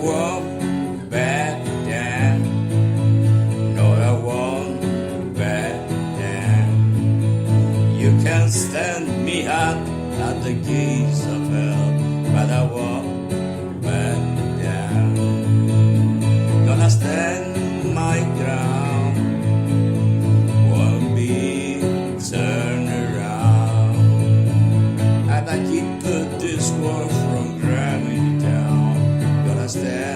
won't back down. No, I won't back down. You can stand me up at the gates of hell, but I won't back down. Gonna stand my ground, won't be turned around. And I keep this world from dragging me down. Gonna stand